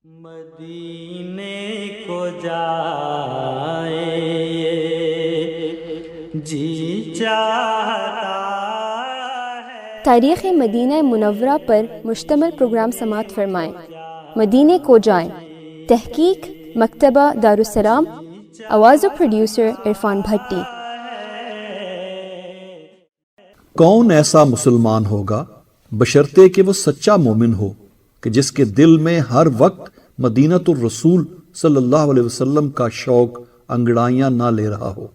مدینے کو جائے جی چاہتا ہے۔ تاریخ مدینہ منورہ پر مشتمل پروگرام سماعت فرمائیں۔ مدینے کو جائیں، تحقیق مکتبہ دارالسلام، آواز و پروڈیوسر عرفان بھٹی۔ کون ایسا مسلمان ہوگا بشرطے کہ وہ سچا مومن ہو کہ جس کے دل میں ہر وقت مدینۃ الرسول صلی اللہ علیہ وسلم کا شوق انگڑائیاں نہ لے رہا ہو،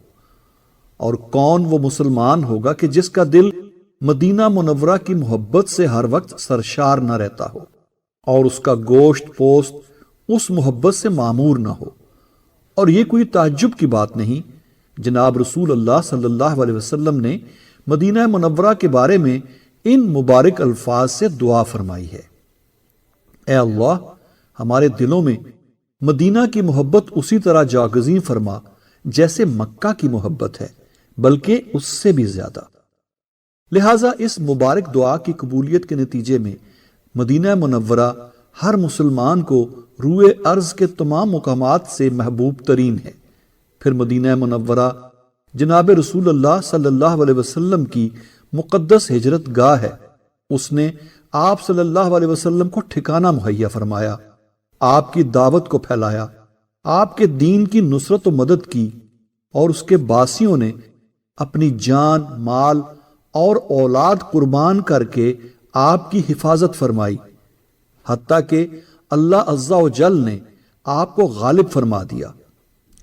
اور کون وہ مسلمان ہوگا کہ جس کا دل مدینہ منورہ کی محبت سے ہر وقت سرشار نہ رہتا ہو اور اس کا گوشت پوست اس محبت سے معمور نہ ہو۔ اور یہ کوئی تعجب کی بات نہیں، جناب رسول اللہ صلی اللہ علیہ وسلم نے مدینہ منورہ کے بارے میں ان مبارک الفاظ سے دعا فرمائی ہے: اے اللہ، ہمارے دلوں میں مدینہ کی محبت اسی طرح جاگزیں فرما جیسے مکہ کی محبت ہے، بلکہ اس سے بھی زیادہ۔ لہٰذا اس مبارک دعا کی قبولیت کے نتیجے میں مدینہ منورہ ہر مسلمان کو روئے ارض کے تمام مقامات سے محبوب ترین ہے۔ پھر مدینہ منورہ جناب رسول اللہ صلی اللہ علیہ وسلم کی مقدس ہجرت گاہ ہے۔ اس نے آپ صلی اللہ علیہ وسلم کو ٹھکانہ مہیا فرمایا، آپ کی دعوت کو پھیلایا، آپ کے دین کی نصرت و مدد کی، اور اس کے باسیوں نے اپنی جان، مال اور اولاد قربان کر کے آپ کی حفاظت فرمائی، حتیٰ کہ اللہ عز و جل نے آپ کو غالب فرما دیا۔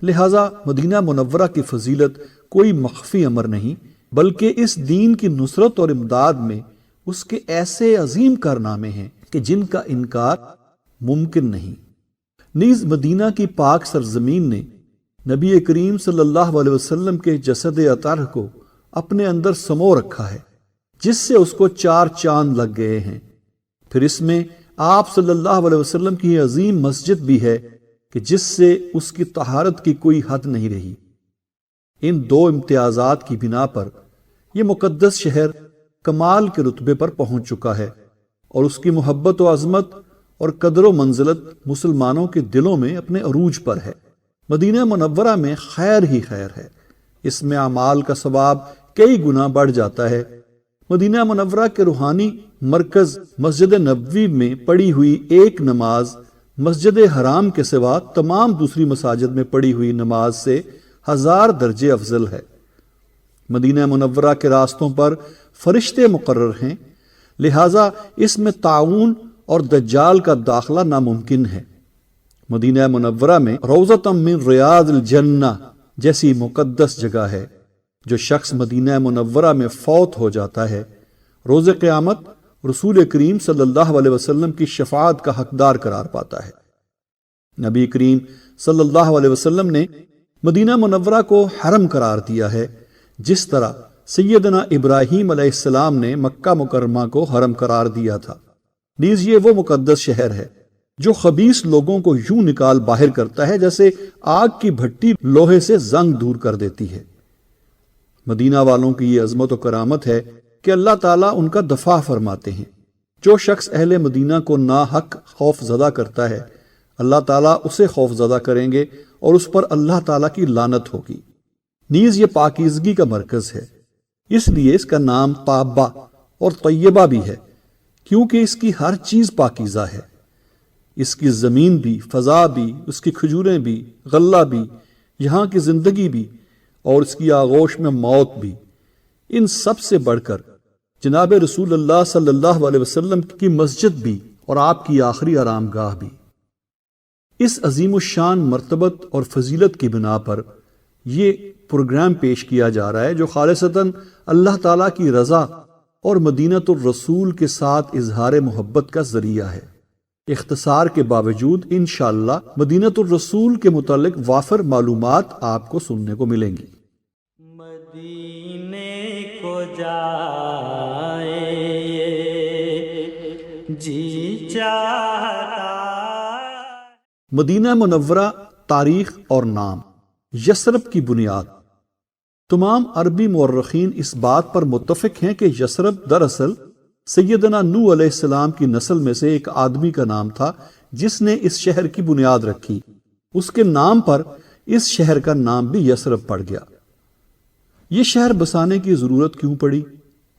لہٰذا مدینہ منورہ کی فضیلت کوئی مخفی امر نہیں، بلکہ اس دین کی نصرت اور امداد میں اس کے ایسے عظیم کارنامے ہیں کہ جن کا انکار ممکن نہیں۔ نیز مدینہ کی پاک سرزمین نے نبی کریم صلی اللہ علیہ وسلم کے جسد اطہر کو اپنے اندر سمو رکھا ہے، جس سے اس کو 4 چاند لگ گئے ہیں۔ پھر اس میں آپ صلی اللہ علیہ وسلم کی عظیم مسجد بھی ہے کہ جس سے اس کی طہارت کی کوئی حد نہیں رہی۔ ان 2 امتیازات کی بنا پر یہ مقدس شہر کمال کے رتبے پر پہنچ چکا ہے، اور اس کی محبت و عظمت اور قدر و منزلت مسلمانوں کے دلوں میں اپنے عروج پر ہے۔ مدینہ منورہ میں خیر ہی خیر ہے، اس میں اعمال کا ثواب کئی گنا بڑھ جاتا ہے۔ مدینہ منورہ کے روحانی مرکز مسجد نبوی میں پڑھی ہوئی ایک نماز مسجد حرام کے سوا تمام دوسری مساجد میں پڑھی ہوئی نماز سے 1000 درجے افضل ہے۔ مدینہ منورہ کے راستوں پر فرشتے مقرر ہیں، لہٰذا اس میں طاعون اور دجال کا داخلہ ناممکن ہے۔ مدینہ منورہ میں روضۃ من ریاض الجنہ جیسی مقدس جگہ ہے۔ جو شخص مدینہ منورہ میں فوت ہو جاتا ہے، روز قیامت رسول کریم صلی اللہ علیہ وسلم کی شفاعت کا حقدار قرار پاتا ہے۔ نبی کریم صلی اللہ علیہ وسلم نے مدینہ منورہ کو حرم قرار دیا ہے، جس طرح سیدنا ابراہیم علیہ السلام نے مکہ مکرمہ کو حرم قرار دیا تھا۔ نیز یہ وہ مقدس شہر ہے جو خبیث لوگوں کو یوں نکال باہر کرتا ہے جیسے آگ کی بھٹی لوہے سے زنگ دور کر دیتی ہے۔ مدینہ والوں کی یہ عظمت و کرامت ہے کہ اللہ تعالیٰ ان کا دفاع فرماتے ہیں۔ جو شخص اہل مدینہ کو ناحق خوف زدہ کرتا ہے، اللہ تعالیٰ اسے خوف زدہ کریں گے اور اس پر اللہ تعالیٰ کی لعنت ہوگی۔ نیز یہ پاکیزگی کا مرکز ہے، اس لیے اس کا نام طابہ اور طیبہ بھی ہے، کیونکہ اس کی ہر چیز پاکیزہ ہے۔ اس کی زمین بھی، فضا بھی، اس کی کھجوریں بھی، غلہ بھی، یہاں کی زندگی بھی، اور اس کی آغوش میں موت بھی، ان سب سے بڑھ کر جناب رسول اللہ صلی اللہ علیہ وسلم کی مسجد بھی اور آپ کی آخری آرام گاہ بھی۔ اس عظیم الشان مرتبت اور فضیلت کی بنا پر یہ پروگرام پیش کیا جا رہا ہے جو خالصتاً اللہ تعالیٰ کی رضا اور مدینۃ الرسول کے ساتھ اظہار محبت کا ذریعہ ہے۔ اختصار کے باوجود انشاءاللہ مدینۃ الرسول کے متعلق وافر معلومات آپ کو سننے کو ملیں گی۔ مدینے کو جائے جی چاہتا۔ مدینہ منورہ تاریخ اور نام۔ یثرب کی بنیاد۔ تمام عربی مورخین اس بات پر متفق ہیں کہ یثرب دراصل سیدنا نوح علیہ السلام کی نسل میں سے ایک آدمی کا نام تھا جس نے اس شہر کی بنیاد رکھی۔ اس کے نام پر اس شہر کا نام بھی یثرب پڑ گیا۔ یہ شہر بسانے کی ضرورت کیوں پڑی؟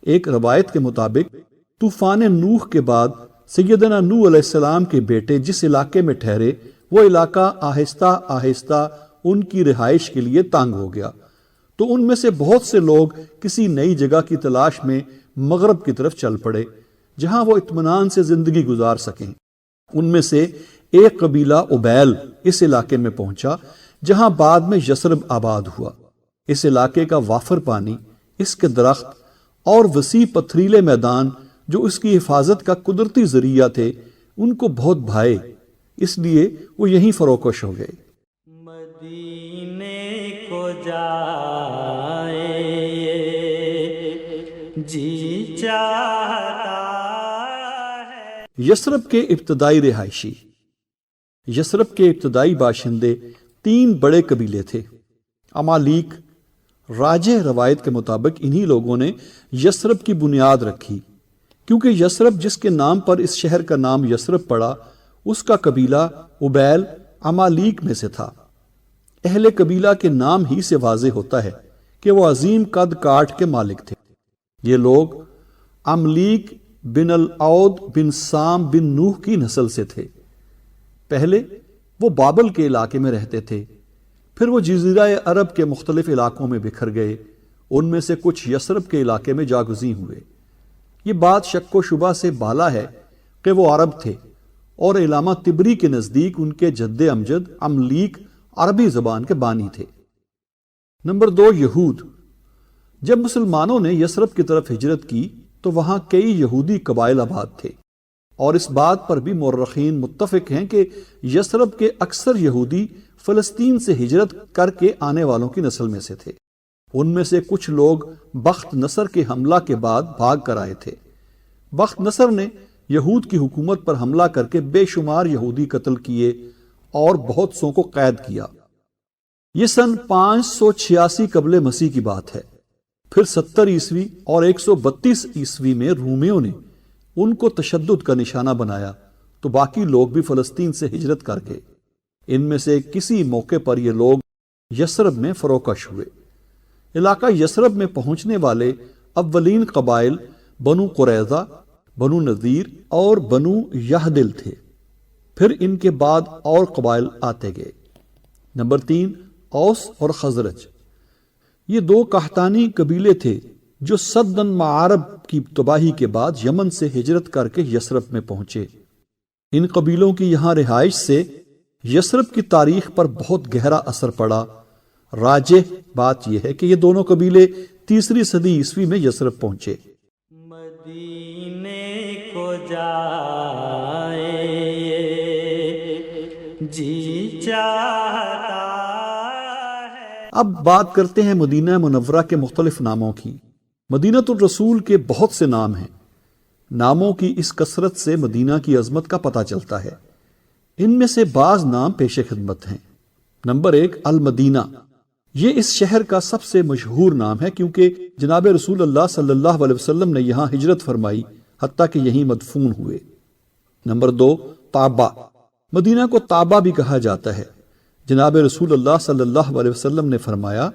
ایک روایت کے مطابق طوفان نوح کے بعد سیدنا نوح علیہ السلام کے بیٹے جس علاقے میں ٹھہرے وہ علاقہ آہستہ آہستہ ان کی رہائش کے لیے تنگ ہو گیا، تو ان میں سے بہت سے لوگ کسی نئی جگہ کی تلاش میں مغرب کی طرف چل پڑے جہاں وہ اطمینان سے زندگی گزار سکیں۔ ان میں سے ایک قبیلہ عبیل اس علاقے میں پہنچا جہاں بعد میں یثرب آباد ہوا۔ اس علاقے کا وافر پانی، اس کے درخت اور وسیع پتھریلے میدان جو اس کی حفاظت کا قدرتی ذریعہ تھے ان کو بہت بھائے، اس لیے وہ یہیں فروکش ہو گئے۔ مدینے کو جائے جی چاہتا ہے۔ یثرب کے ابتدائی رہائشی۔ یثرب کے ابتدائی باشندے 3 بڑے قبیلے تھے۔ عمالیق، راجح روایت کے مطابق انہی لوگوں نے یثرب کی بنیاد رکھی، کیونکہ یثرب جس کے نام پر اس شہر کا نام یثرب پڑا اس کا قبیلہ عبیل عمالیق میں سے تھا۔ اہل قبیلہ کے نام ہی سے واضح ہوتا ہے کہ وہ عظیم قد کاٹ کے مالک تھے۔ یہ لوگ عملیق بن العود بن سام بن نوح کی نسل سے تھے۔ پہلے وہ بابل کے علاقے میں رہتے تھے، پھر وہ جزیرہ عرب کے مختلف علاقوں میں بکھر گئے، ان میں سے کچھ یثرب کے علاقے میں جاگزیں ہوئے۔ یہ بات شک و شبہ سے بالا ہے کہ وہ عرب تھے، اور علامہ طبری کے نزدیک ان کے جد امجد عملیق عربی زبان کے بانی تھے۔ نمبر 2، یہود۔ جب مسلمانوں نے یثرب کی طرف ہجرت کی تو وہاں کئی یہودی قبائل آباد تھے، اور اس بات پر بھی مورخین متفق ہیں کہ یثرب کے اکثر یہودی فلسطین سے ہجرت کر کے آنے والوں کی نسل میں سے تھے۔ ان میں سے کچھ لوگ بخت نصر کے حملہ کے بعد بھاگ کر آئے تھے۔ بخت نصر نے یہود کی حکومت پر حملہ کر کے بے شمار یہودی قتل کیے اور بہت سو کو قید کیا۔ یہ سن 586 قبل مسیح کی بات ہے۔ پھر 70 عیسوی اور 132 عیسوی میں رومیوں نے ان کو تشدد کا نشانہ بنایا تو باقی لوگ بھی فلسطین سے ہجرت کر گئے۔ ان میں سے کسی موقع پر یہ لوگ یثرب میں فروکش ہوئے۔ علاقہ یثرب میں پہنچنے والے اولین قبائل بنو قریظہ، بنو نذیر اور بنو یہدل تھے۔ پھر ان کے بعد اور قبائل آتے گئے۔ نمبر 3، اوس اور خزرج۔ یہ 2 قحطانی قبیلے تھے جو صدن معارب کی تباہی کے بعد یمن سے ہجرت کر کے یثرب میں پہنچے۔ ان قبیلوں کی یہاں رہائش سے یثرب کی تاریخ پر بہت گہرا اثر پڑا۔ راجح بات یہ ہے کہ یہ دونوں قبیلے 3 صدی عیسوی میں یثرب پہنچے۔ مدینے کو جائے جی چاہتا ہے۔ اب بات کرتے ہیں مدینہ منورہ کے مختلف ناموں کی۔ مدینۃ الرسول کے بہت سے نام ہیں۔ ناموں کی اس کثرت سے مدینہ کی عظمت کا پتہ چلتا ہے۔ ان میں سے بعض نام پیش خدمت ہیں۔ نمبر 1، المدینہ۔ یہ اس شہر کا سب سے مشہور نام ہے کیونکہ جناب رسول اللہ صلی اللہ علیہ وسلم نے یہاں ہجرت فرمائی، حتیٰ کہ یہیں مدفون ہوئے۔ نمبر 2، طابہ۔ مدینہ کو طابہ بھی کہا جاتا ہے۔ جناب رسول اللہ صلی اللہ علیہ وسلم نے فرمایا،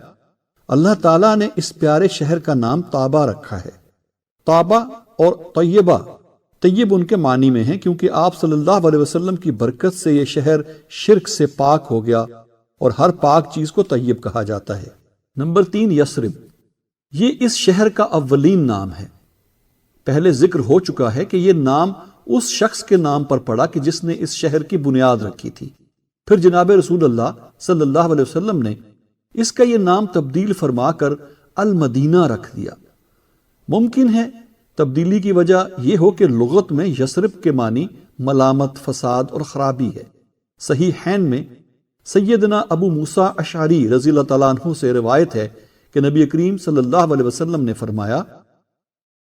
اللہ تعالیٰ نے اس پیارے شہر کا نام طابہ رکھا ہے۔ طابہ اور طیبہ، طیب ان کے معنی میں ہیں کیونکہ آپ صلی اللہ علیہ وسلم کی برکت سے یہ شہر شرک سے پاک ہو گیا، اور ہر پاک چیز کو طیب کہا جاتا ہے۔ نمبر 3، یثرب۔ یہ اس شہر کا اولین نام ہے۔ پہلے ذکر ہو چکا ہے کہ یہ نام اس شخص کے نام پر پڑا کہ جس نے اس شہر کی بنیاد رکھی تھی۔ پھر جناب رسول اللہ صلی اللہ علیہ وسلم نے اس کا یہ نام تبدیل فرما کر المدینہ رکھ دیا۔ ممکن ہے تبدیلی کی وجہ یہ ہو کہ لغت میں یثرب کے معنی ملامت، فساد اور خرابی ہے۔ صحیحین میں سیدنا ابو موسیٰ اشعری رضی اللہ تعالیٰ عنہ سے روایت ہے کہ نبی کریم صلی اللہ علیہ وسلم نے فرمایا،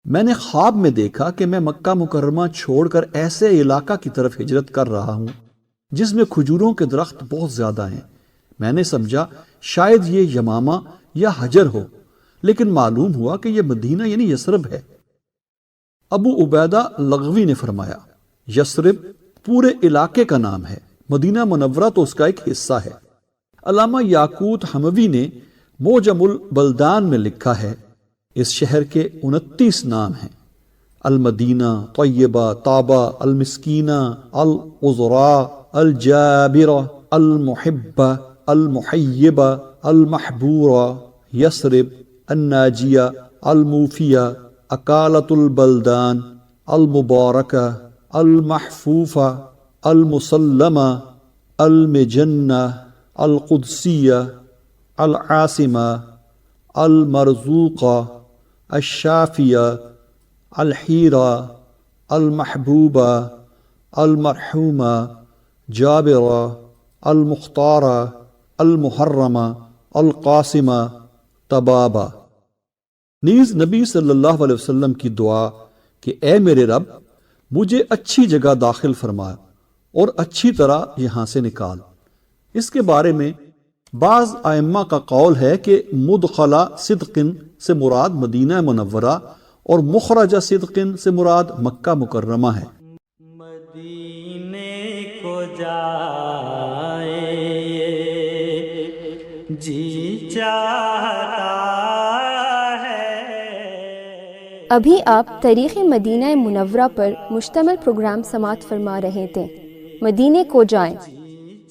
میں نے خواب میں دیکھا کہ میں مکہ مکرمہ چھوڑ کر ایسے علاقہ کی طرف ہجرت کر رہا ہوں جس میں کھجوروں کے درخت بہت زیادہ ہیں۔ میں نے سمجھا شاید یہ یمامہ یا حجر ہو، لیکن معلوم ہوا کہ یہ مدینہ یعنی یثرب ہے۔ ابو عبیدہ لغوی نے فرمایا یثرب پورے علاقے کا نام ہے، مدینہ منورہ تو اس کا ایک حصہ ہے۔ علامہ یاقوت حموی نے معجم البلدان میں لکھا ہے اس شہر کے 29 نام ہیں: المدینہ، طیبہ، طابہ، المسکینہ، العذراء، الجابرہ، المحبہ، المحیبہ، المحبورہ، یثرب، الناجیہ، الموفیہ، اکالۃ البلدان، المبارکہ، المحفوفہ، المسلمہ، المجنہ، القدسیہ، العاصمہ، المرزوقہ، الشافیہ، الحیرہ، المحبوبہ، المرحومہ، جابرہ، المختارہ، المحرمہ، القاسمہ، تبابہ۔ نیز نبی صلی اللہ علیہ وسلم کی دعا کہ اے میرے رب مجھے اچھی جگہ داخل فرما اور اچھی طرح یہاں سے نکال۔ اس کے بارے میں بعض ائمہ کا قول ہے کہ مدخلہ صدقن سے مراد مدینہ منورہ اور مخرجہ صدقن سے مراد مکہ مکرمہ ہے۔ مدینے کو جائے جی چاہتا ہے۔ ابھی آپ تاریخ مدینہ منورہ پر مشتمل پروگرام سماعت فرما رہے تھے۔ مدینے کو جائیں،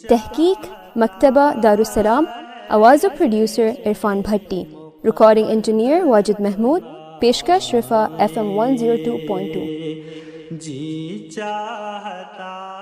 تحقیق مکتبہ دارالسلام، آواز و پروڈیوسر عرفان بھٹی، ریکارڈنگ انجینئر واجد محمود، پیشکش رفا FM 102.2۔ جی چاہتا